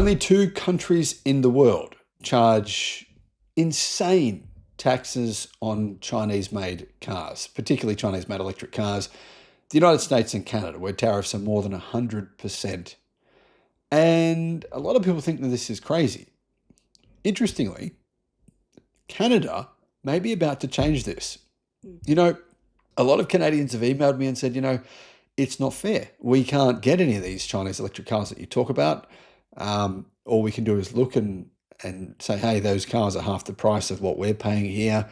Only 2 countries in the world charge insane taxes on Chinese-made cars, particularly Chinese-made electric cars. The United States and Canada, where tariffs are more than 100%. And a lot of people think that this is crazy. Interestingly, Canada may be about to change this. A lot of Canadians have emailed me and said, it's not fair. We can't get any of these Chinese electric cars that you talk about. All we can do is look and say, hey, those cars are half the price of what we're paying here.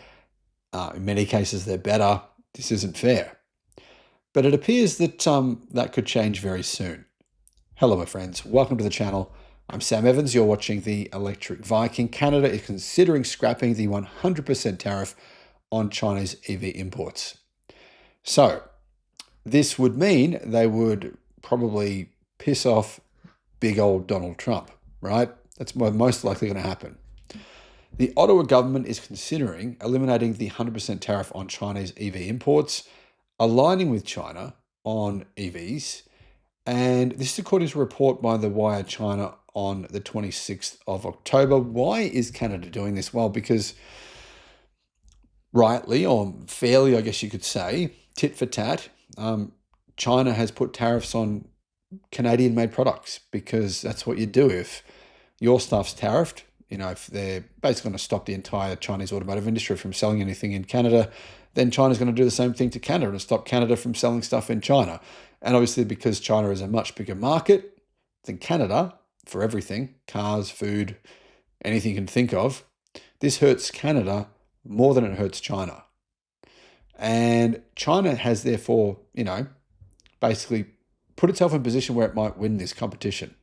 In many cases, they're better. This isn't fair. But it appears that that could change very soon. Hello, my friends. Welcome to the channel. I'm Sam Evans. You're watching the Electric Viking. Canada is considering scrapping the 100% tariff on Chinese EV imports. So this would mean they would probably piss off big old Donald Trump, right? That's most likely going to happen. The Ottawa government is considering eliminating the 100% tariff on Chinese EV imports, aligning with China on EVs. And this is according to a report by the Wire China on the 26th of October. Why is Canada doing this? Well, because rightly or fairly, I guess you could say, tit for tat, China has put tariffs on Canadian-made products because that's what you do. If your stuff's tariffed, if they're basically going to stop the entire Chinese automotive industry from selling anything in Canada, then China's going to do the same thing to Canada and stop Canada from selling stuff in China. And obviously, because China is a much bigger market than Canada for everything, cars, food, anything you can think of, this hurts Canada more than it hurts China. And China has therefore, basically put itself in a position where it might win this competition.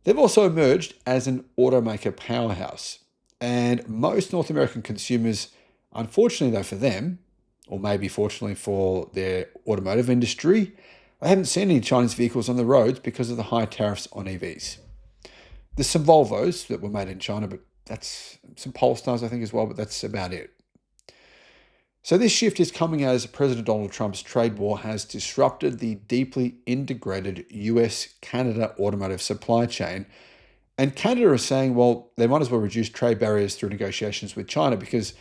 They've also emerged as an automaker powerhouse. And most North American consumers, unfortunately though for them, or maybe fortunately for their automotive industry, they haven't seen any Chinese vehicles on the roads because of the high tariffs on EVs. There's some Volvos that were made in China, but that's some Polestars, I think, as well, but that's about it. So this shift is coming as President Donald Trump's trade war has disrupted the deeply integrated US-Canada automotive supply chain. And Canada is saying, well, they might as well reduce trade barriers through negotiations with China because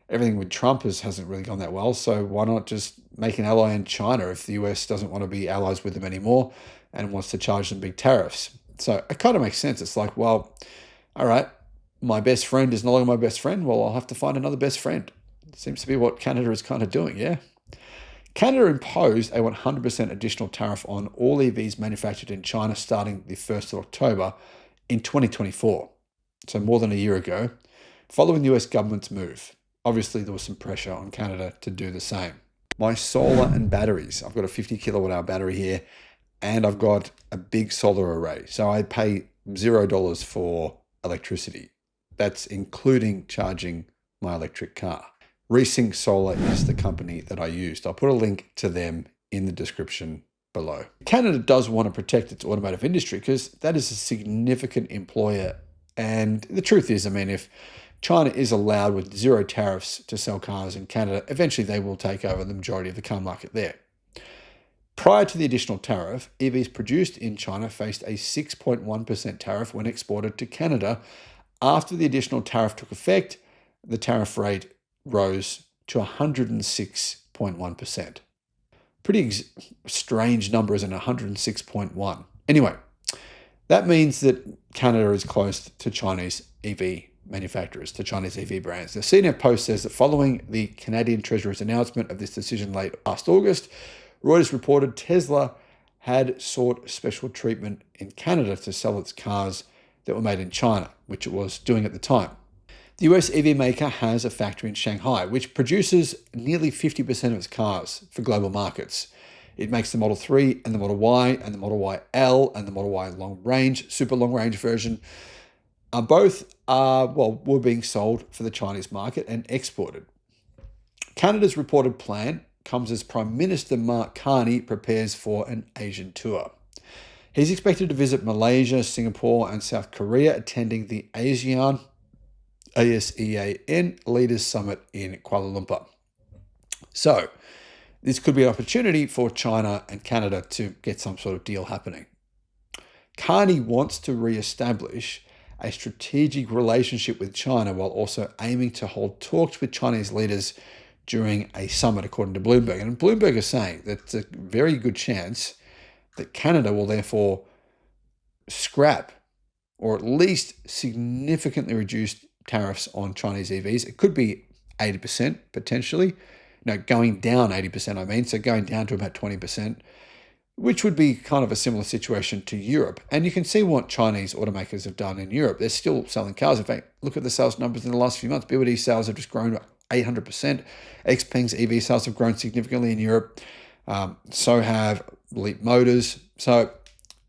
everything with Trump hasn't really gone that well. So why not just make an ally in China if the US doesn't want to be allies with them anymore and wants to charge them big tariffs? So it kind of makes sense. It's like, well, all right, my best friend is no longer my best friend. Well, I'll have to find another best friend. Seems to be what Canada is kind of doing, yeah? Canada imposed a 100% additional tariff on all EVs manufactured in China starting the 1st of October in 2024, so more than a year ago, following the US government's move. Obviously, there was some pressure on Canada to do the same. My solar and batteries. I've got a 50 kilowatt hour battery here, and I've got a big solar array. So I pay $0 for electricity. That's including charging my electric car. Resync Solar is the company that I used. I'll put a link to them in the description below. Canada does want to protect its automotive industry because that is a significant employer. And the truth is, if China is allowed with zero tariffs to sell cars in Canada, eventually they will take over the majority of the car market there. Prior to the additional tariff, EVs produced in China faced a 6.1% tariff when exported to Canada. After the additional tariff took effect, the tariff rate rose to 106.1%. Pretty strange number, isn't it? 106.1. Anyway, that means that Canada is close to Chinese EV manufacturers, to Chinese EV brands. The CNET Post says that following the Canadian Treasurer's announcement of this decision late last August, Reuters reported Tesla had sought special treatment in Canada to sell its cars that were made in China, which it was doing at the time. The US EV maker has a factory in Shanghai, which produces nearly 50% of its cars for global markets. It makes the Model 3 and the Model Y and the Model Y L and the Model Y long range, super long range version. Both were being sold for the Chinese market and exported. Canada's reported plan comes as Prime Minister Mark Carney prepares for an Asian tour. He's expected to visit Malaysia, Singapore, and South Korea, attending the ASEAN Leaders Summit in Kuala Lumpur. So this could be an opportunity for China and Canada to get some sort of deal happening. Carney wants to re-establish a strategic relationship with China while also aiming to hold talks with Chinese leaders during a summit, according to Bloomberg. And Bloomberg is saying that it's a very good chance that Canada will therefore scrap or at least significantly reduce tariffs on Chinese EVs. It could be 80% potentially. No, going down 80%, I mean. So going down to about 20%, which would be kind of a similar situation to Europe. And you can see what Chinese automakers have done in Europe. They're still selling cars. In fact, look at the sales numbers in the last few months. BYD sales have just grown 800%. XPeng's EV sales have grown significantly in Europe. So have Leap Motors. So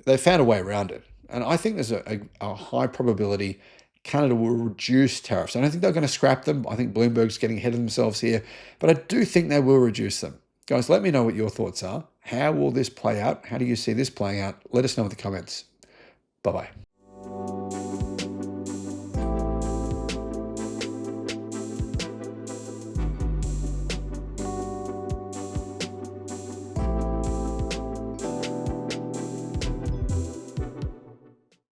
they found a way around it. And I think there's a high probability Canada will reduce tariffs. I don't think they're going to scrap them. I think Bloomberg's getting ahead of themselves here. But I do think they will reduce them. Guys, let me know what your thoughts are. How will this play out? How do you see this playing out? Let us know in the comments. Bye-bye.